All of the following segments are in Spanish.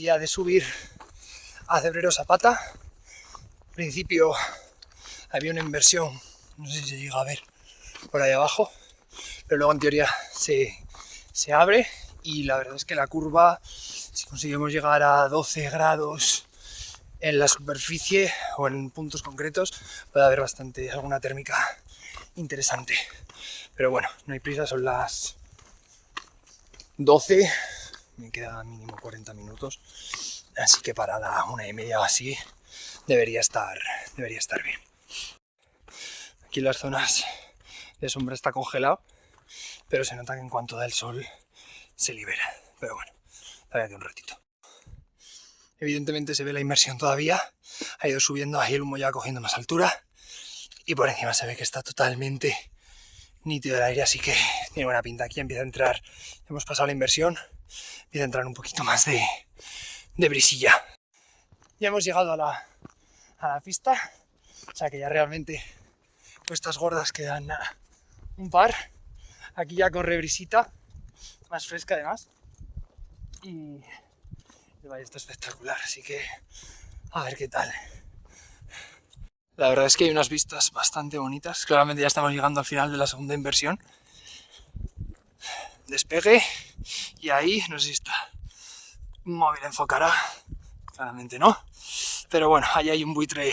Día de subir a Cebrero Zapata. Al principio había una inversión, no sé si se llega a ver por ahí abajo, pero luego en teoría se abre y la verdad es que la curva, si conseguimos llegar a 12 grados en la superficie o en puntos concretos, puede haber alguna térmica interesante. Pero bueno, no hay prisa, son las 12, me queda mínimo 40 minutos, así que para la 1:30 o así debería estar bien. Aquí las zonas de sombra está congelado, pero se nota que en cuanto da el sol se libera. Pero bueno, todavía queda un ratito. Evidentemente se ve la inmersión todavía, ha ido subiendo, ahí el humo ya cogiendo más altura y por encima se ve que está totalmente nítido el aire, así que tiene buena pinta. Aquí empieza a entrar, hemos pasado la inversión, empieza a entrar un poquito más de brisilla. Ya hemos llegado a la pista, o sea que ya realmente cuestas gordas quedan un par. Aquí ya corre brisita, más fresca además, y el valle está espectacular, así que a ver qué tal. La verdad es que hay unas vistas bastante bonitas. Claramente ya estamos llegando al final de la segunda inversión. Despegue y ahí, no sé si está móvil enfocará, claramente no, pero bueno, ahí hay un buitre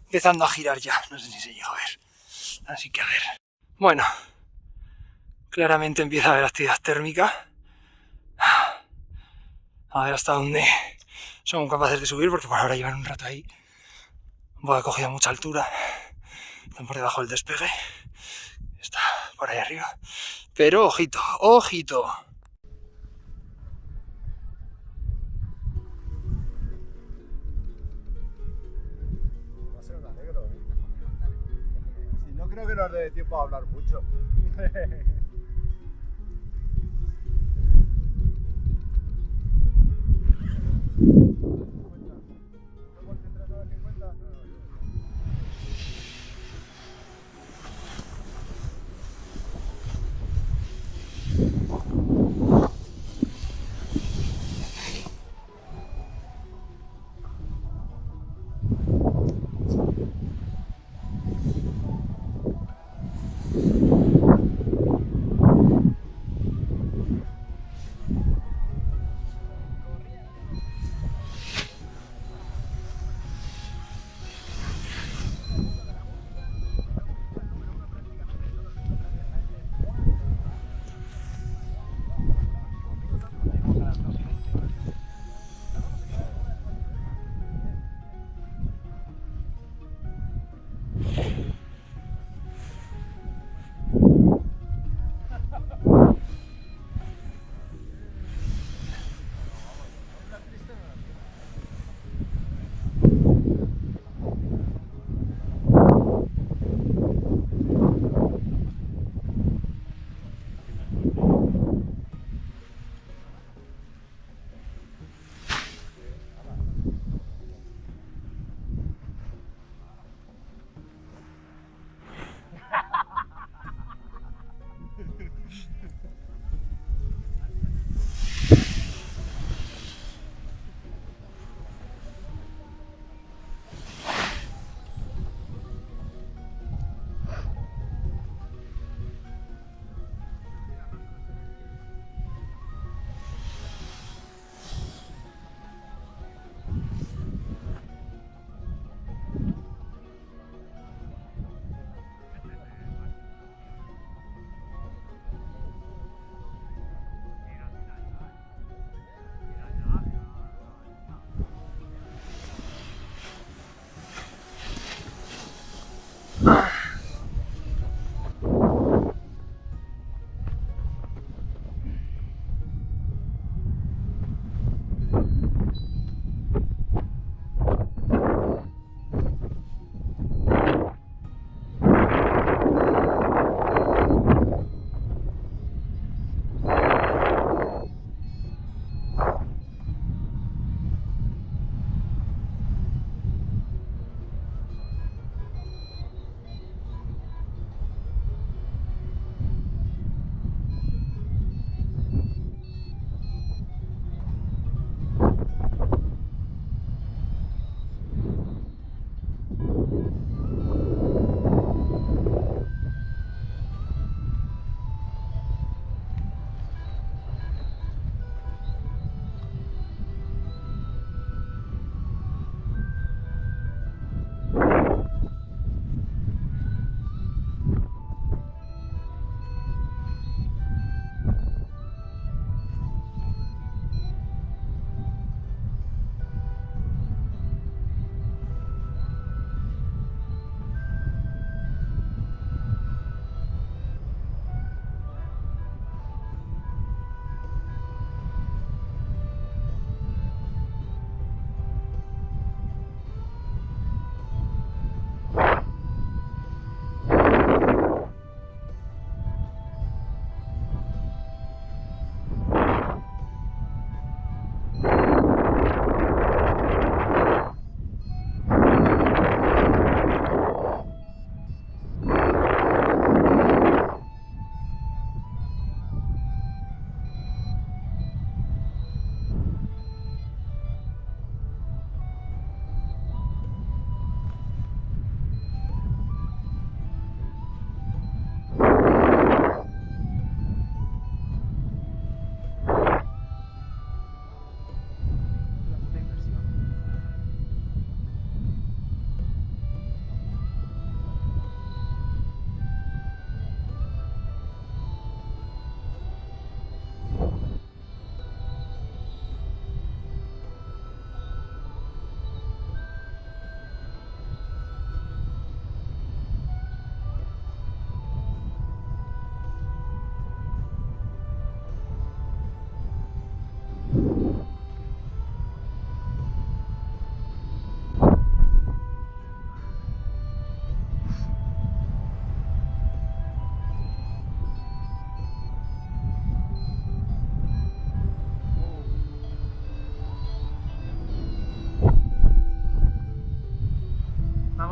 empezando a girar ya, no sé si se llega a ver, así que a ver. Bueno, claramente empieza a haber actividad térmica. A ver hasta dónde son capaces de subir, porque por ahora llevan un rato ahí. Voy a coger mucha altura. Están por debajo del despegue. Está por ahí arriba. Pero ojito, ojito. Va a ser un alegro, ¿eh? Si no, creo que nos dé tiempo a hablar mucho.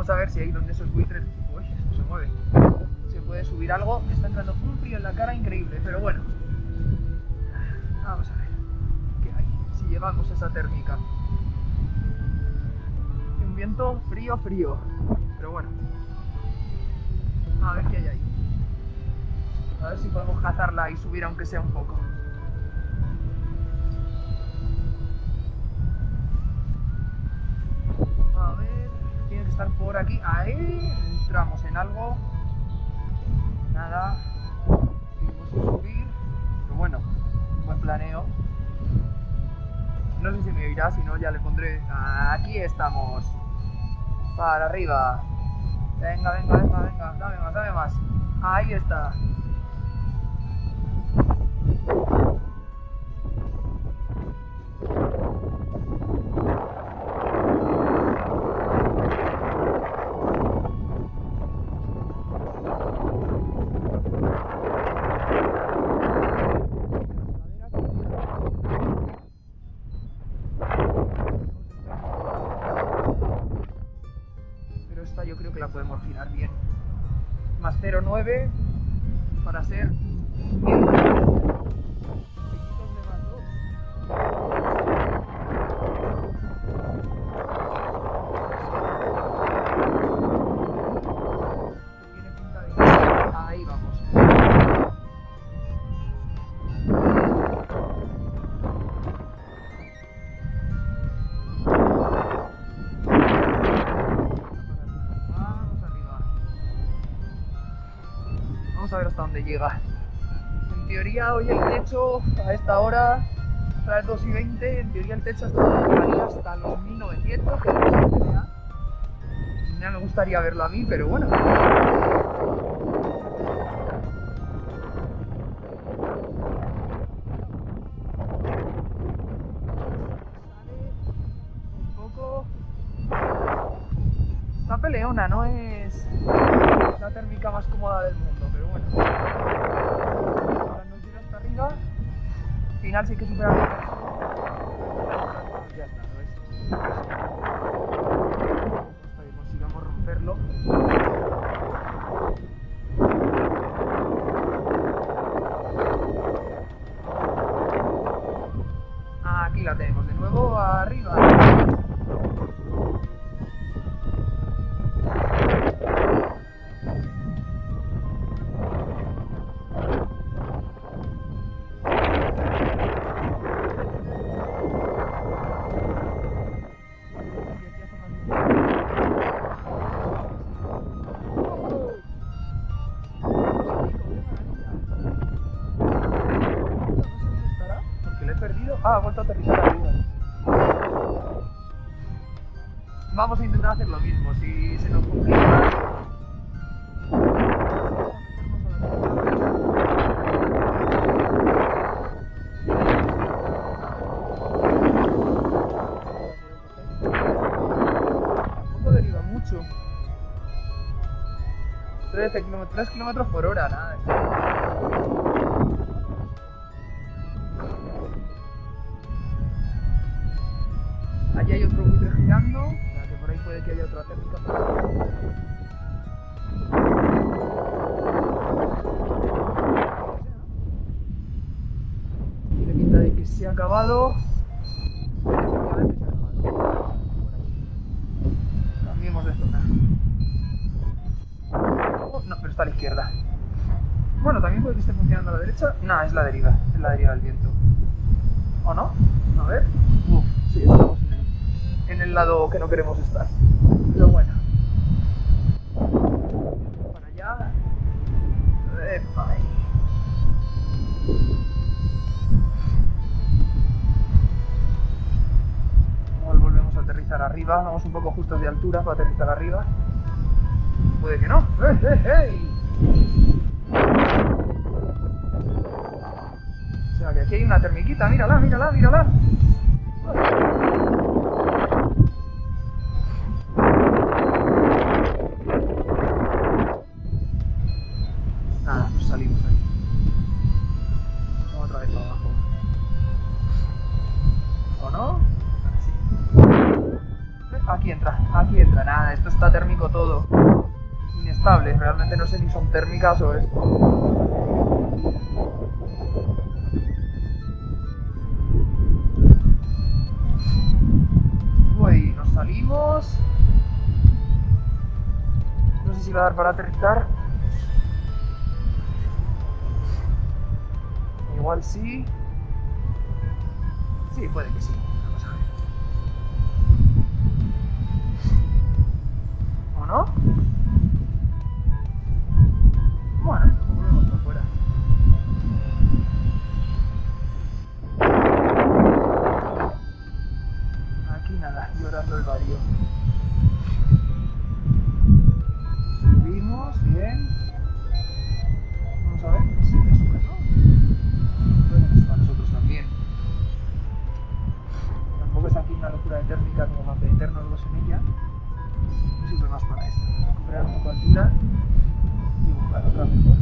Vamos a ver si ahí donde esos buitres... Uy, esto se mueve. Se puede subir algo. Me está entrando un frío en la cara increíble, pero bueno. Vamos a ver qué hay, si llevamos esa térmica. Un viento frío, frío. Pero bueno. A ver qué hay ahí. A ver si podemos cazarla y subir aunque sea un poco. A ver, tiene que estar por aquí. Ahí entramos en algo. Nada. Seguimos sin subir. Pero bueno, buen planeo. No sé si me oirá, si no ya le pondré. Aquí estamos. Para arriba. Venga, venga, venga, venga. Dame más, dame más. Ahí está. Pero esta yo creo que la podemos girar bien. Más 0,9 para ser bien. Ahí vamos. Vamos arriba. Vamos a ver hasta dónde llega. En teoría hoy el techo a esta hora, a las 2:20, en teoría el techo llegaría hasta los 1900, que es lo que ya me gustaría verlo a mí, pero bueno. Un poco. Está peleona, no es la térmica más cómoda del mundo, pero bueno. Ahora nos llega hasta arriba. Al final sí que supera bien. Ya está, ¿lo ves? Hasta que consigamos romperlo. Aquí la tenemos de nuevo, arriba. Ah, ha vuelto a aterrizar arriba. Vamos a intentar hacer lo mismo. Si se nos complica... Tampoco deriva mucho. 3 kilómetros por hora, nada. Allí hay otro buitre girando, o sea que por ahí puede que haya otra térmica. Tiene pinta de que se ha acabado. Efectivamente se ha acabado. Cambiemos de zona. Oh, no, pero está a la izquierda. Bueno, también puede que esté funcionando a la derecha. No, es la deriva del viento. ¿O no? A ver. Sí, estamos en el lado que no queremos estar. Pero bueno. Para allá. Epa, ahí. Igual volvemos a aterrizar arriba. Vamos un poco justos de altura para aterrizar arriba. Puede que no. ¡Hey! O sea que aquí hay una termiquita. Mírala, mírala, mírala. Nada, pues salimos ahí. Vamos otra vez para abajo. ¿O no? Sí. Aquí entra, nada, esto está térmico todo. Inestable, realmente no sé ni son térmicas o es... Uy, nos salimos. No sé si va a dar para aterrizar. Igual sí. Sí, puede que sí. Vamos a ver. ¿O no? Bueno, volvemos para afuera. Aquí nada, llorando el barrio. Subimos, bien. Vamos a ver, sí, me sube, ¿no? Bueno, nos sube a nosotros también. Tampoco es aquí una locura de térmica como para meternos los en ella. No sirve más para esto. Recuperar un poco de altura y buscar otra mejor.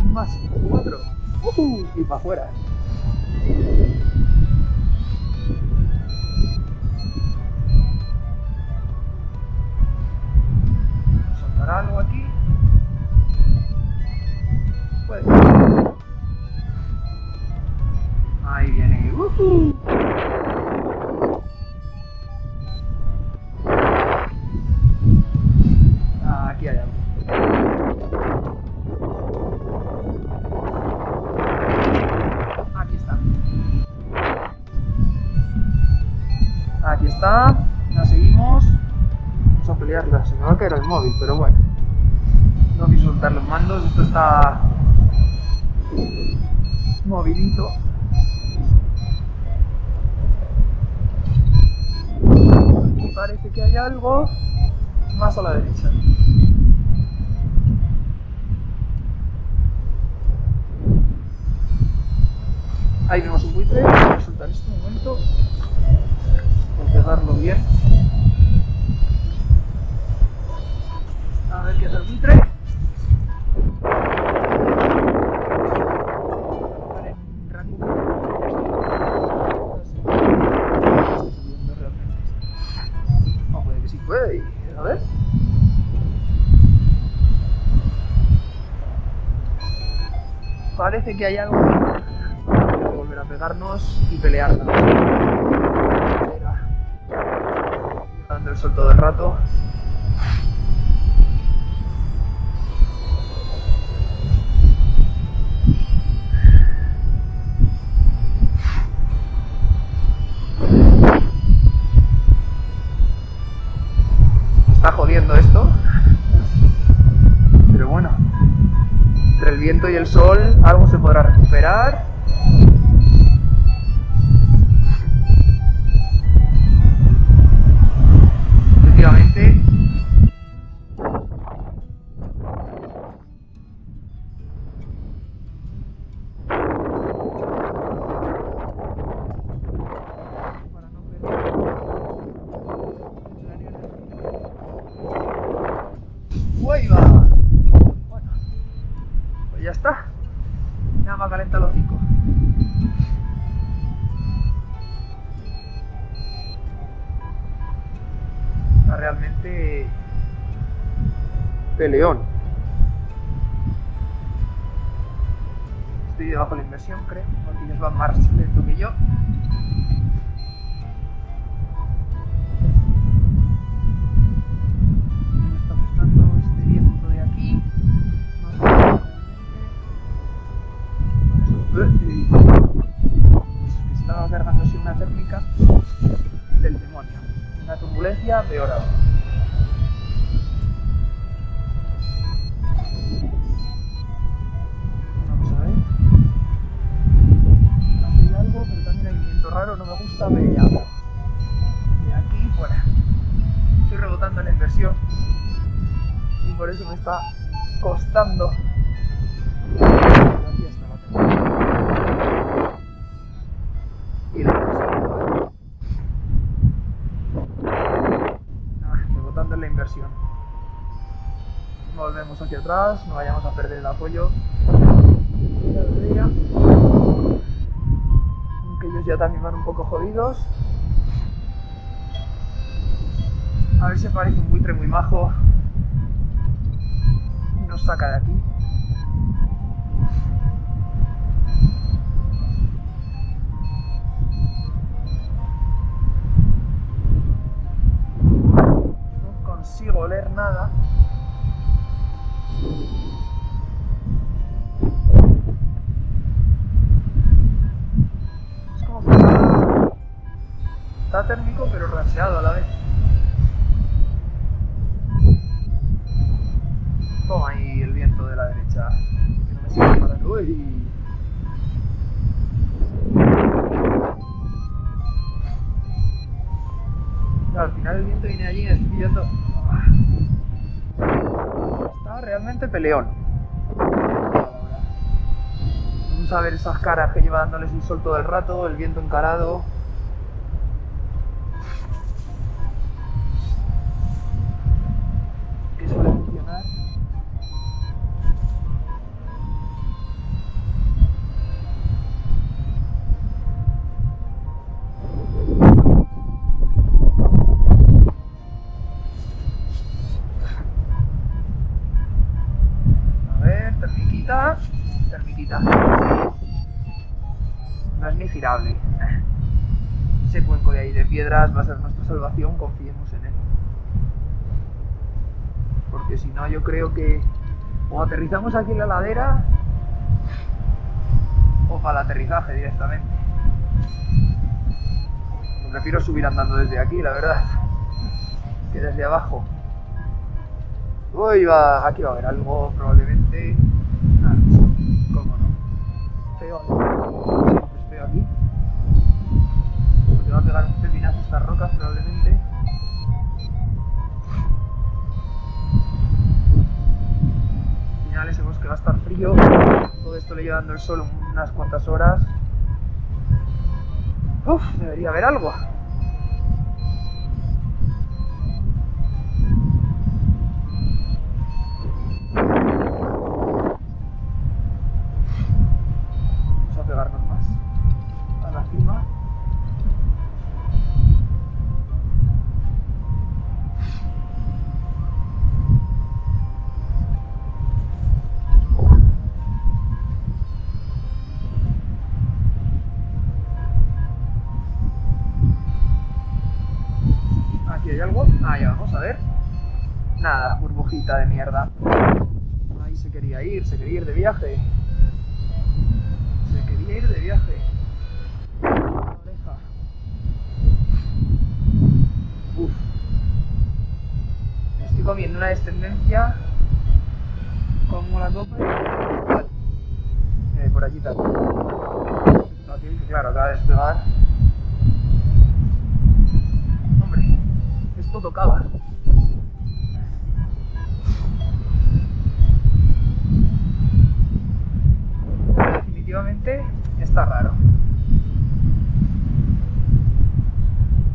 Un más, 4. Y para afuera. ¿Soltará algo aquí? Puede. Ahí viene. Aquí hay algo. Aquí está. Aquí está. La seguimos. Vamos a pelearla. Se me va a caer el móvil, pero bueno. No quiero soltar los mandos. Esto está movilito. Aquí parece que hay algo. Más a la derecha. Ahí vemos un buitre. Voy a soltar esto un momento. Voy a pegarlo bien. A ver qué hace el buitre. Vale, en rango. No puede que sí puede. A ver. Parece que hay algo. Hay que volver a pegarnos y pelearla. Dando el sol todo el rato. Está jodiendo esto. Pero bueno. Entre el viento y el sol algo se podrá recuperar. Efectivamente. Para no perder. ¡Uy, va! Bueno, pues ya está. Nada más calenta los 5. Está realmente peleón. Estoy debajo de la inversión, creo, porque ellos van más lento que yo. Me está gustando este viento de aquí. Estaba cargándose una térmica del demonio. Una turbulencia peor aún. Vamos a ver. Aquí hay algo, pero también hay un viento raro, no me gusta, me llamo. De aquí fuera. Estoy rebotando en la inversión. Y por eso me está costando. Aquí está la térmica. Y la inversión. Rebotando en la inversión. Volvemos hacia atrás, no vayamos a perder el apoyo. Aunque ellos ya también van un poco jodidos. A ver si aparece un buitre muy majo y nos saca de aquí. No consigo oler nada. Es como que está térmico pero ranseado a la vez. Toma ahí el viento de la derecha, que no me sirve para nada. Uy. Al final el viento viene allí y me estoy pillando. Está realmente peleón. Vamos a ver esas caras que lleva dándoles el sol todo el rato, el viento encarado. Que suele funcionar. Termitita. No es ni girable. Ese cuenco de ahí de piedras va a ser nuestra salvación, confiemos en él. Porque si no, yo creo que o aterrizamos aquí en la ladera o para el aterrizaje directamente. Me prefiero subir andando desde aquí, la verdad, que desde abajo. Uy, aquí va a haber algo probablemente. ¿Cómo no? Feo, siempre es feo aquí. Porque va a pegar un pepinazo estas rocas probablemente. Al final ese bosque va a estar frío. Todo esto le lleva dando el sol unas cuantas horas. Uf, debería haber algo. ¿Hay algo? Ah, ya vamos a ver. Nada, burbujita de mierda. Ahí se quería ir de viaje. Oreja. Uf. Me estoy comiendo una descendencia como la copa y por allí también. Aquí, claro, acaba de despegar. Esto tocaba. Definitivamente está raro.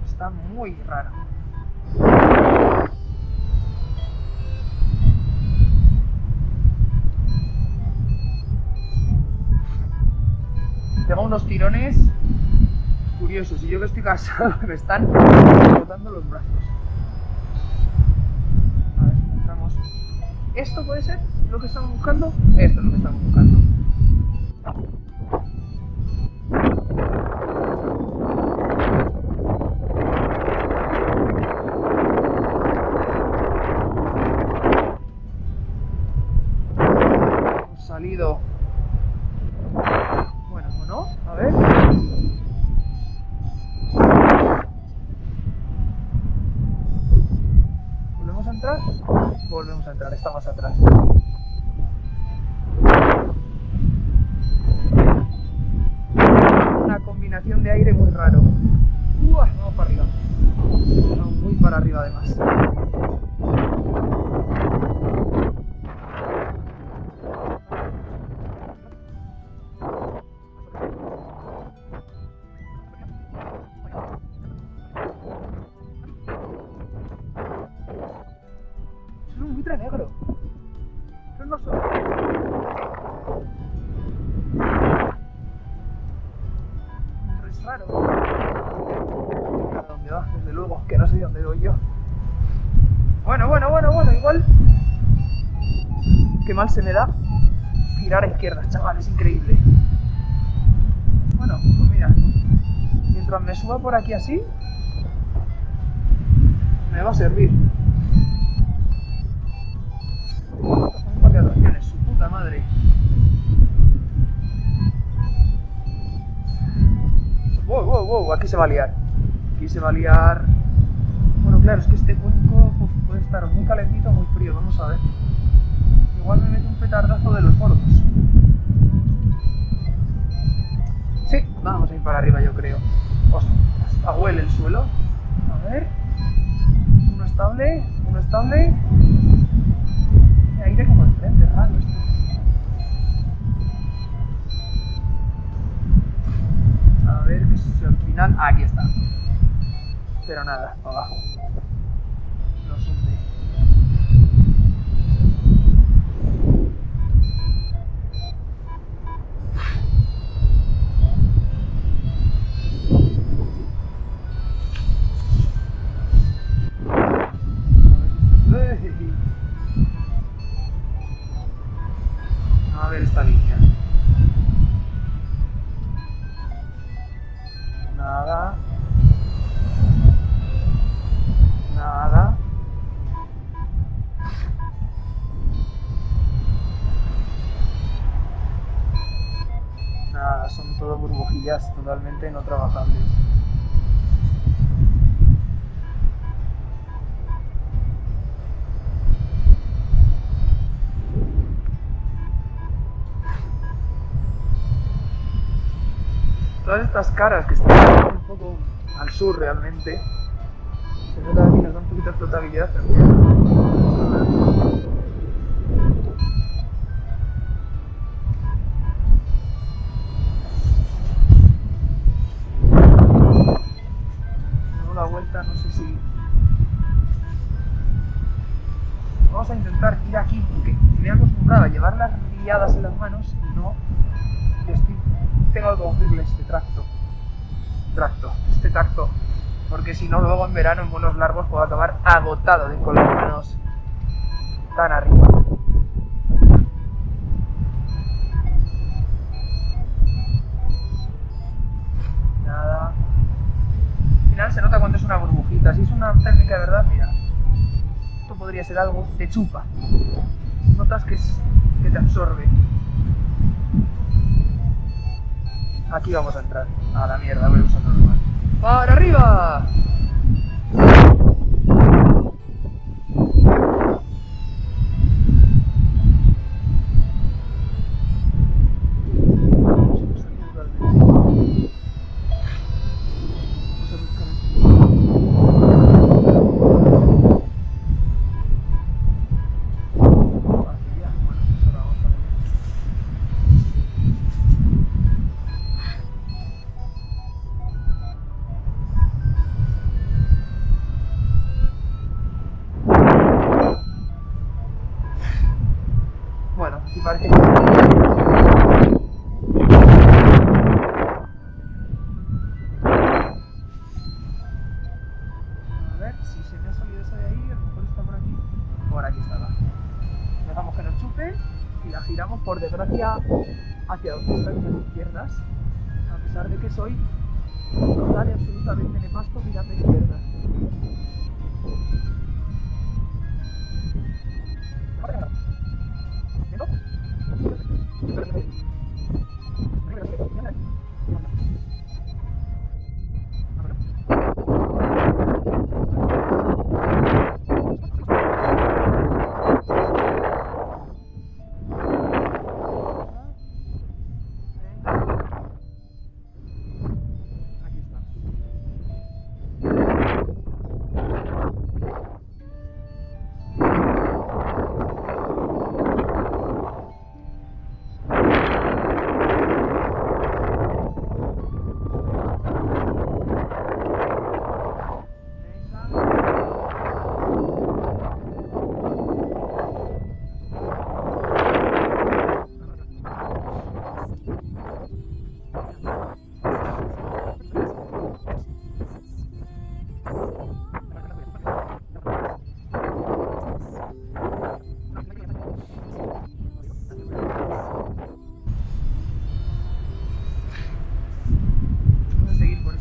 Está muy raro. Tengo unos tirones curiosos y yo que estoy cansado me están botando los brazos. ¿Esto puede ser lo que estamos buscando? Esto es lo que estamos buscando. Hemos salido. Bueno, ¿o no? A ver. ¿Volvemos a entrar? Volvemos a entrar, está más atrás. Una combinación de aire muy raro. Vamos para arriba. Vamos muy para arriba además. Es un buitre negro. Eso no son. Es raro. A dónde va, desde luego, que no sé dónde voy yo. Bueno, igual. Qué mal se me da girar a izquierdas, chaval, es increíble. Bueno, pues mira, mientras me suba por aquí así, me va a servir. Son un par de atracciones, su puta madre. Wow, aquí se va a liar. Aquí se va a liar. Bueno, claro, es que este cuenco puede estar muy calentito o muy frío, vamos a ver. Igual me mete un petardazo de los gordos. Sí, vamos a ir para arriba, yo creo. Ostras, hasta huele el suelo. A ver. Uno estable. Aire como el frente, raro esto. A ver si al final. Aquí está. Pero nada, abajo. Nos hunde. A ver esta línea. Nada. Nada, son todo burbujillas totalmente no trabajables. Todas estas caras que están un poco al sur realmente, se nota que nos da un poquito de flotabilidad, pero no la vuelta, no sé si... Vamos a intentar ir aquí, porque me he acostumbrado a llevar las guiadas en las manos y no... Tengo que cogerle este tacto, porque si no luego en verano en vuelos largos puedo acabar agotado de ir con las manos tan arriba. Nada. Al final se nota cuando es una burbujita. Si es una técnica de verdad, mira, esto podría ser algo, te chupa. Notas que te absorbe. Aquí vamos a entrar. A la mierda, voy a usar normal. ¡Para arriba! Y parece que... A ver si se me ha salido esa de ahí, a lo mejor está por aquí. Por aquí estaba. Dejamos que nos chupe y la giramos por desgracia hacia donde están las izquierdas. A pesar de que soy total y absolutamente nefasto mirando a izquierdas.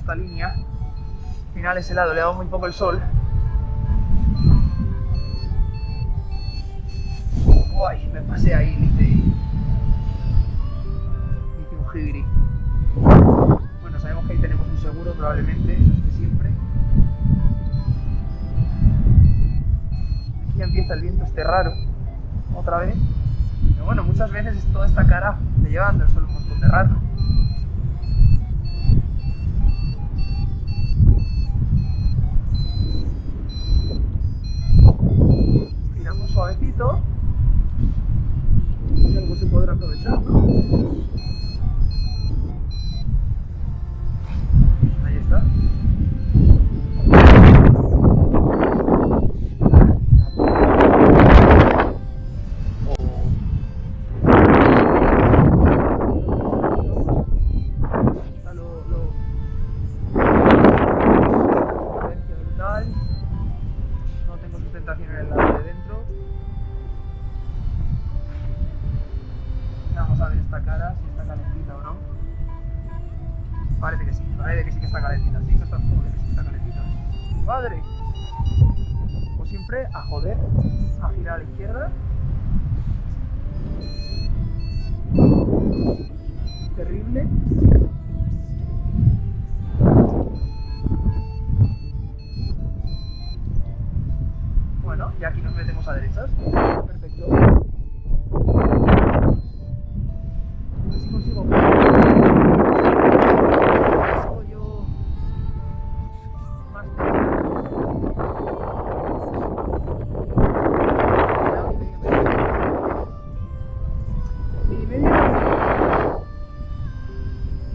esta línea. Al final ese lado le ha dado muy poco el sol. Guay, me pasé ahí, hice un jigiri. Bueno, sabemos que ahí tenemos un seguro probablemente, eso es de siempre. Aquí ya empieza el viento este raro, otra vez. Pero bueno, muchas veces es toda esta cara de llevando el sol un montón de rato. Giramos suavecito. Y algo se podrá aprovechar, ¿no? Ahí está. No tengo sustentación en el lado de dentro. Vamos a ver esta cara, si está calentita o no. Parece que sí que está calentita. Sí, que está, joder, que sí está calentita. ¡Padre! Como siempre, a joder, a girar a la izquierda. Terrible. Bueno, y aquí nos metemos a derechas. Perfecto. A ver si consigo. Consigo yo más medio.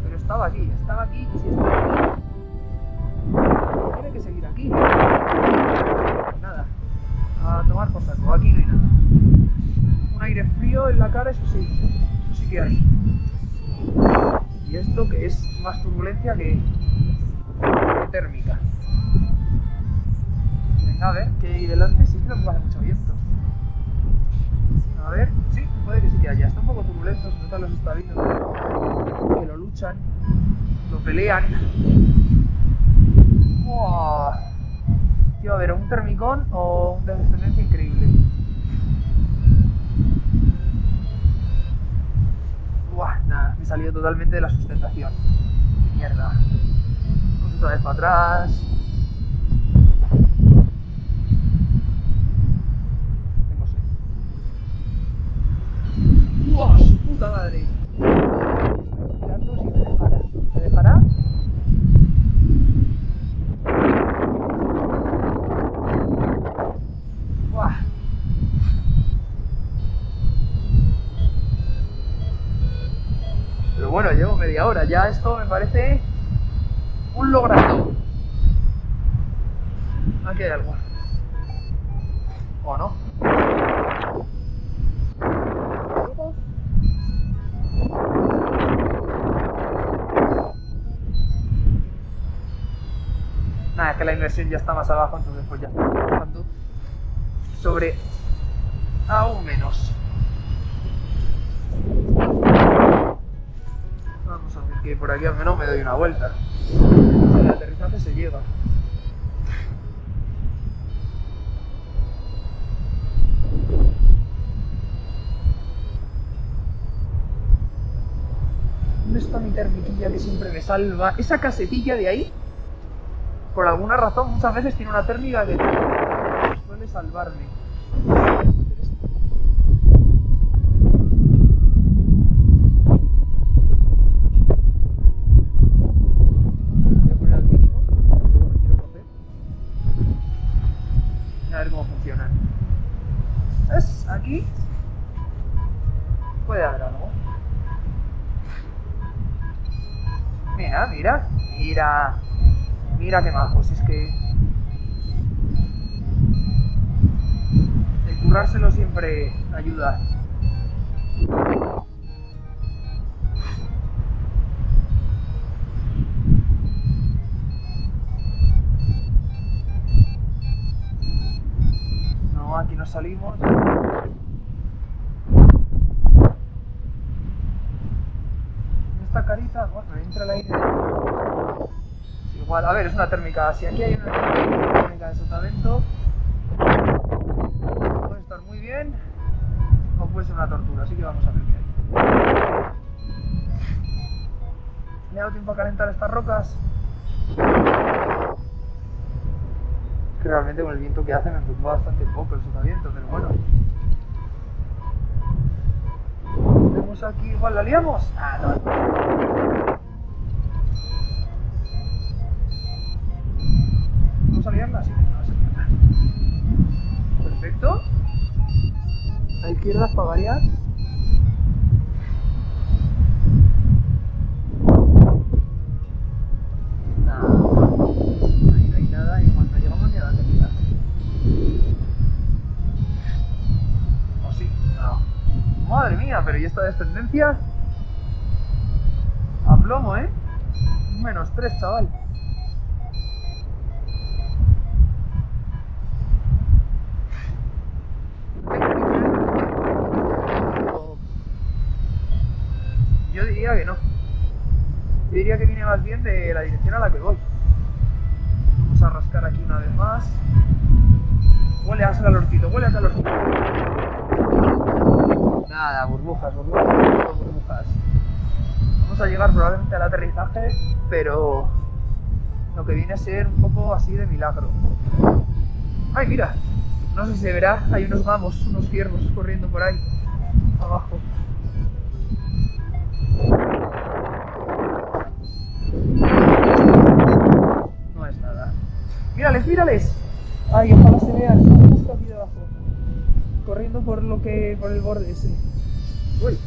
Pero estaba aquí, y si está aquí, tiene que seguir aquí. Nada. A tomar por saco, aquí no hay nada. Un aire frío en la cara, eso sí que hay. Y esto que es más turbulencia que térmica. Venga, a ver, que ahí delante sí que nos vale mucho viento. A ver, sí, puede que sí que haya. Está un poco turbulento, se notan los estabinos que lo luchan, lo pelean. ¡Wow! Tío, a ver, un termicón o una descendencia increíble. Buah, nada, me he salido totalmente de la sustentación. Mierda. Vamos otra vez para atrás. Tengo sed. ¡Buah, su puta madre! Mirando si me dejará. ¿Me dejará? Pero bueno, llevo media hora, ya esto me parece un lograzo. Aquí hay algo. ¿O no? Nada, es que la inversión ya está más abajo, entonces pues ya está trabajando sobre aún menos. Vamos a ver que por aquí al menos me doy una vuelta. El aterrizaje se llega. ¿Dónde está mi termiquilla que siempre me salva? Esa casetilla de ahí, por alguna razón, muchas veces tiene una térmica que suele salvarme. Voy a poner al mínimo, luego me quiero coger. A ver cómo funciona. ¿Ves? Aquí puede haber algo. Mira, mira, mira. Mira qué majos, es que el currárselo siempre ayuda. No, aquí nos salimos. Esta carita, bueno, entra el aire. igual, a ver, es una térmica. Si aquí hay una térmica de sotavento, puede estar muy bien o puede ser una tortura, así que vamos a ver qué hay. ¿Me ha dado tiempo a calentar estas rocas? Es que realmente con el viento que hace me preocupa bastante poco el sotavento, pero bueno. Vemos aquí, igual la liamos. Ah, no. ¿Vamos a liarla? Sí, vamos a liarla. Perfecto. A la izquierda para variar. Ahí no hay nada y cuando llegamos ni a la terminal. ¿O sí? No. Madre mía, pero ¿y esta descendencia? A plomo, ¿eh? -3, chaval. Yo diría que no. Yo diría que viene más bien de la dirección a la que voy. Vamos a rascar aquí una vez más. Huele a calorcito, huele a calorcito. Nada, burbujas. Vamos a llegar probablemente al aterrizaje, pero lo que viene a ser un poco así de milagro. ¡Ay, mira! No sé si se verá, hay unos gamos, unos ciervos corriendo por ahí, abajo. No es nada. ¡Mírales, mírales! ¡Ay, ojalá se vean! Están justo aquí debajo. Corriendo por el borde ese. ¡Uy!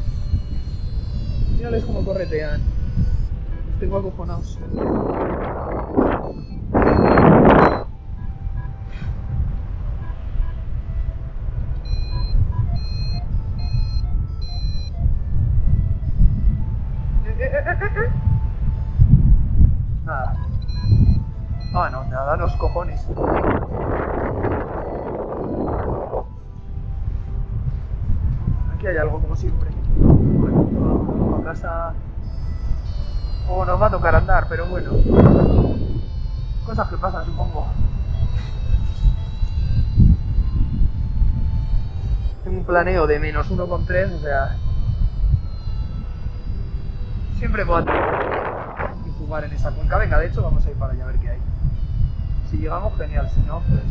Mírales cómo corretean. Los tengo acojonados. Nada. Ah, no, nada, los cojones. Aquí hay algo, como siempre. Bueno, vamos a casa. O nos va a tocar andar, pero bueno. Cosas que pasan, supongo. Tengo un planeo de -1,3, o sea... Siempre puedo jugar en esa cuenca. Venga, de hecho vamos a ir para allá a ver qué hay. Si llegamos, genial. Si no, pues...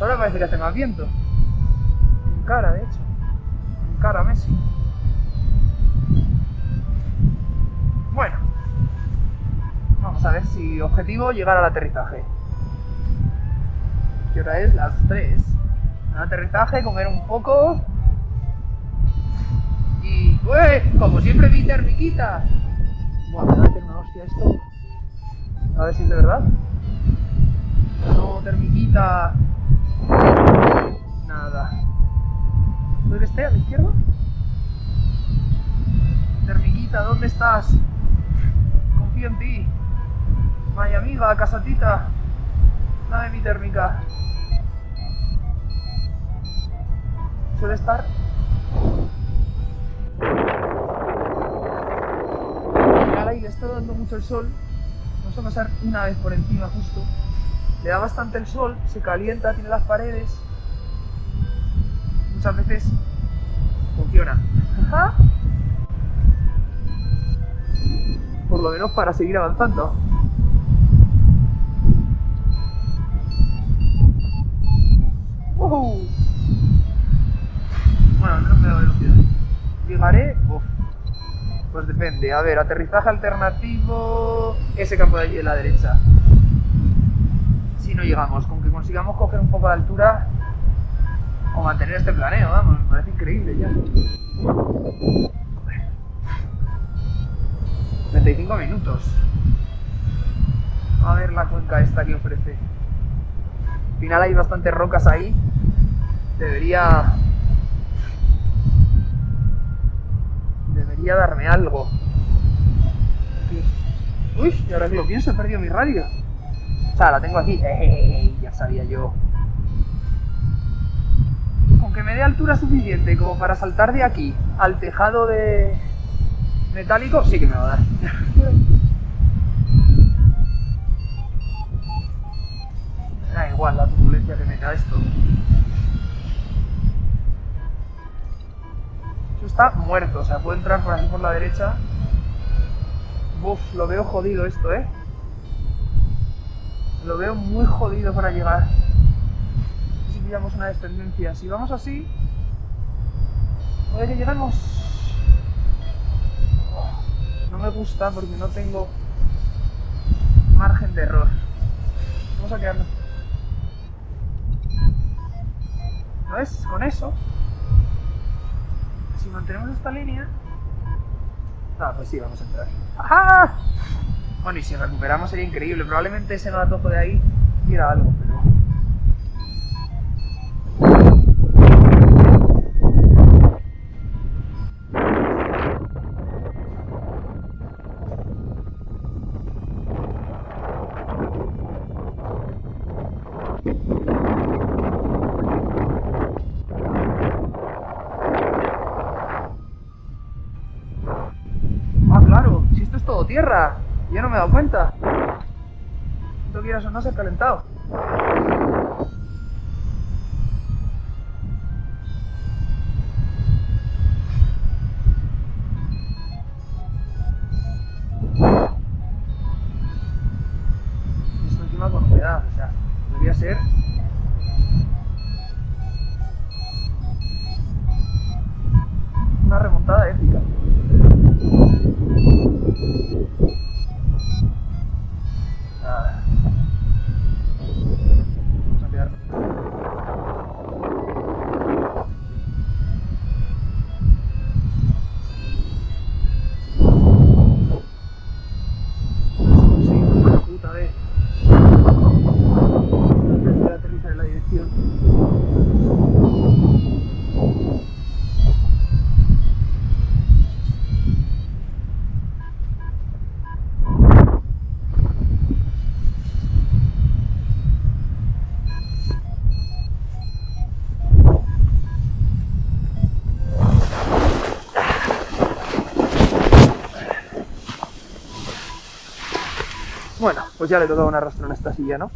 Ahora parece que hace más viento. En cara, de hecho. En cara, Messi. Bueno. Vamos a ver si objetivo llegar al aterrizaje. ¿Qué hora es? Las 3. Al aterrizaje, comer un poco... Y... ¡Uy! Como siempre mi termiquita. Buah, me va a meter una hostia esto. A ver si es de verdad. No, termiquita. Nada. ¿Dónde esté? ¿A la izquierda? Termiquita, ¿dónde estás? Confío en ti. My amiga, casatita. Dame mi térmica. Suele estar... Ahí le está dando mucho el sol. Vamos a pasar una vez por encima justo. Le da bastante el sol, se calienta, tiene las paredes. Muchas veces funciona. Por lo menos para seguir avanzando. ¡Wow! Bueno, al menos me da velocidad. Llegaré... Uf. Pues depende, a ver, aterrizaje alternativo, ese campo de allí a la derecha. Si no llegamos, con que consigamos coger un poco de altura o mantener este planeo, vamos, me parece increíble ya. 35 minutos. A ver la cuenca esta que ofrece. Al final hay bastantes rocas ahí. Debería darme algo. Uy, y ahora que lo pienso, he perdido mi radio. O sea, la tengo aquí. Ya sabía yo. Con que me dé altura suficiente como para saltar de aquí al tejado de metálico, sí que me va a dar. está muerto, o sea, puedo entrar por aquí por la derecha. Uf, lo veo jodido esto, ¿eh? Lo veo muy jodido para llegar. Si pillamos una descendencia, si vamos así, puede que lleguemos. No me gusta porque no tengo margen de error. Vamos a quedarnos. ¿No es? Con eso, si mantenemos esta línea. Ah, pues sí, vamos a entrar. ¡Ajá! Bueno, y si recuperamos sería increíble. Probablemente ese matojo de ahí diera algo, pero... Ah, claro, si esto es todo tierra. Yo no me he dado cuenta. No quieras o no, se ha calentado. Esto encima con humedad, o sea, debería ser... una remontada épica. Nada. Vamos a quedarnos. Conseguimos una puta vez. Antes de aterrizar en la dirección. Bueno, pues ya le tocaba un arrastrón a esta silla, ¿no?